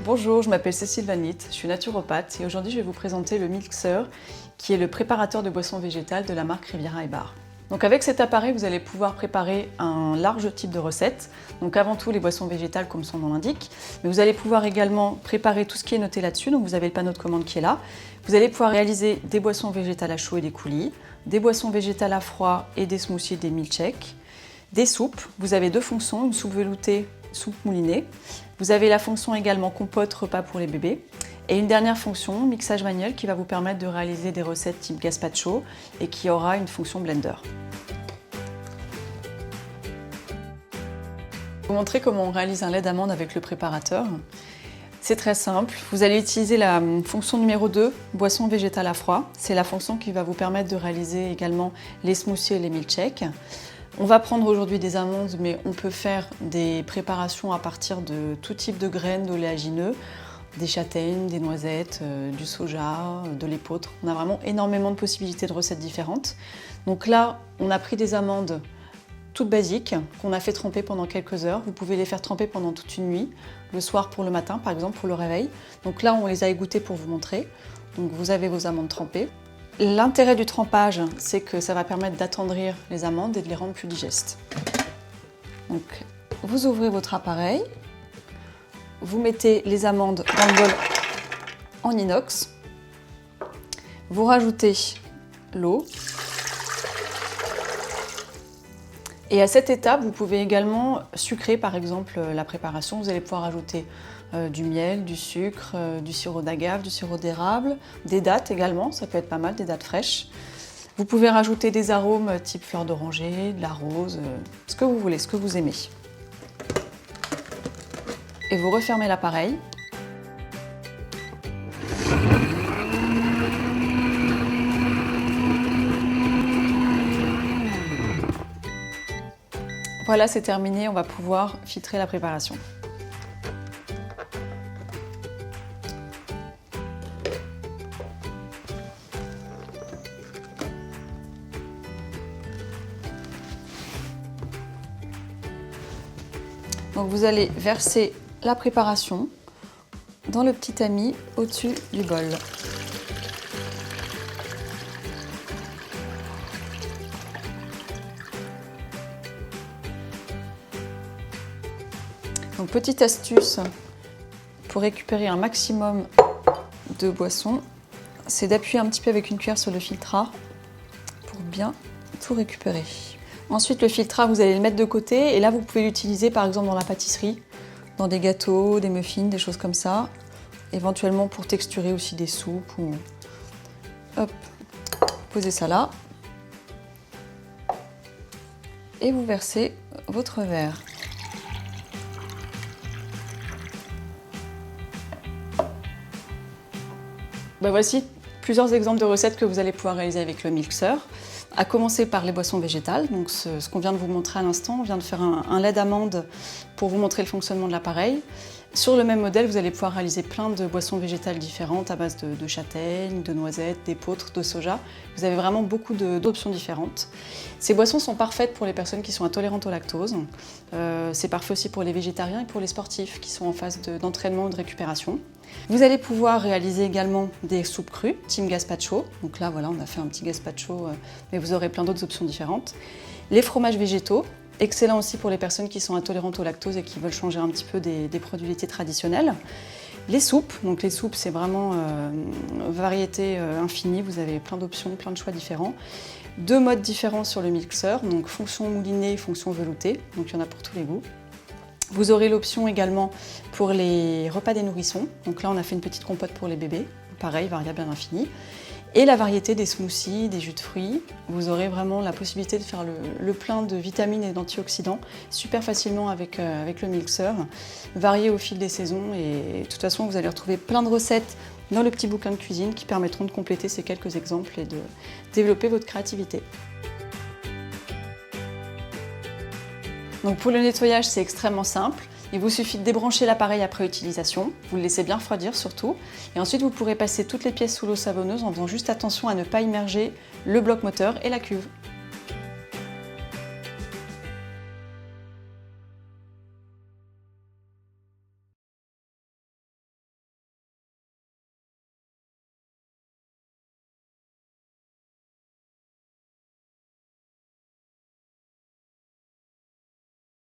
Bonjour, je m'appelle Cécile Vanit, je suis naturopathe et aujourd'hui je vais vous présenter le mixeur qui est le préparateur de boissons végétales de la marque Riviera et Bar. Donc avec cet appareil, vous allez pouvoir préparer un large type de recettes. Donc avant tout les boissons végétales comme son nom l'indique, mais vous allez pouvoir également préparer tout ce qui est noté là-dessus. Donc vous avez le panneau de commande qui est là. Vous allez pouvoir réaliser des boissons végétales à chaud et des coulis, des boissons végétales à froid et des smoothies et des milkshakes, des soupes. Vous avez deux fonctions, une soupe veloutée, soupe moulinée. Vous avez la fonction également compote, repas pour les bébés. Et une dernière fonction, mixage manuel, qui va vous permettre de réaliser des recettes type gazpacho et qui aura une fonction blender. Je vais vous montrer comment on réalise un lait d'amande avec le préparateur. C'est très simple. Vous allez utiliser la fonction numéro 2, boisson végétale à froid. C'est la fonction qui va vous permettre de réaliser également les smoothies et les milkshakes. On va prendre aujourd'hui des amandes, mais on peut faire des préparations à partir de tout type de graines d'oléagineux, des châtaignes, des noisettes, du soja, de l'épeautre. On a vraiment énormément de possibilités de recettes différentes. Donc là, on a pris des amandes toutes basiques qu'on a fait tremper pendant quelques heures. Vous pouvez les faire tremper pendant toute une nuit, le soir pour le matin par exemple, pour le réveil. Donc là, on les a égouttées pour vous montrer. Donc vous avez vos amandes trempées. L'intérêt du trempage, c'est que ça va permettre d'attendrir les amandes et de les rendre plus digestes. Donc, vous ouvrez votre appareil, vous mettez les amandes dans le bol en inox, vous rajoutez l'eau. Et à cette étape, vous pouvez également sucrer par exemple la préparation. Vous allez pouvoir ajouter du miel, du sucre, du sirop d'agave, du sirop d'érable, des dattes également, ça peut être pas mal, des dattes fraîches. Vous pouvez rajouter des arômes type fleur d'oranger, de la rose, ce que vous voulez, ce que vous aimez. Et vous refermez l'appareil. Voilà, c'est terminé, on va pouvoir filtrer la préparation. Donc vous allez verser la préparation dans le petit tamis au-dessus du bol. Donc petite astuce pour récupérer un maximum de boissons, c'est d'appuyer un petit peu avec une cuillère sur le filtrat pour bien tout récupérer. Ensuite, le filtrat, vous allez le mettre de côté et là, vous pouvez l'utiliser par exemple dans la pâtisserie, dans des gâteaux, des muffins, des choses comme ça. Éventuellement pour texturer aussi des soupes. Ou... Hop, posez ça là. Et vous versez votre verre. Voici plusieurs exemples de recettes que vous allez pouvoir réaliser avec le mixeur. À commencer par les boissons végétales, donc ce qu'on vient de vous montrer à l'instant, on vient de faire un lait d'amande pour vous montrer le fonctionnement de l'appareil. Sur le même modèle, vous allez pouvoir réaliser plein de boissons végétales différentes à base de châtaignes, de noisettes, d'épeautre, de soja. Vous avez vraiment beaucoup d'options différentes. Ces boissons sont parfaites pour les personnes qui sont intolérantes au lactose. C'est parfait aussi pour les végétariens et pour les sportifs qui sont en phase d'entraînement ou de récupération. Vous allez pouvoir réaliser également des soupes crues, team gazpacho. Donc là, voilà, on a fait un petit gazpacho, mais vous aurez plein d'autres options différentes. Les fromages végétaux, excellent aussi pour les personnes qui sont intolérantes au lactose et qui veulent changer un petit peu des produits laitiers traditionnels. Les soupes, donc les soupes, c'est vraiment variété infinie. Vous avez plein d'options, plein de choix différents. Deux modes différents sur le mixeur, donc fonction moulinée, fonction veloutée. Donc il y en a pour tous les goûts. Vous aurez l'option également pour les repas des nourrissons. Donc là, on a fait une petite compote pour les bébés. Pareil, variable à l'infini. Et la variété des smoothies, des jus de fruits. Vous aurez vraiment la possibilité de faire le plein de vitamines et d'antioxydants super facilement avec le mixeur, varié au fil des saisons. Et de toute façon, vous allez retrouver plein de recettes dans le petit bouquin de cuisine qui permettront de compléter ces quelques exemples et de développer votre créativité. Donc pour le nettoyage, c'est extrêmement simple. Il vous suffit de débrancher l'appareil après utilisation, vous le laissez bien refroidir surtout, et ensuite vous pourrez passer toutes les pièces sous l'eau savonneuse en faisant juste attention à ne pas immerger le bloc moteur et la cuve.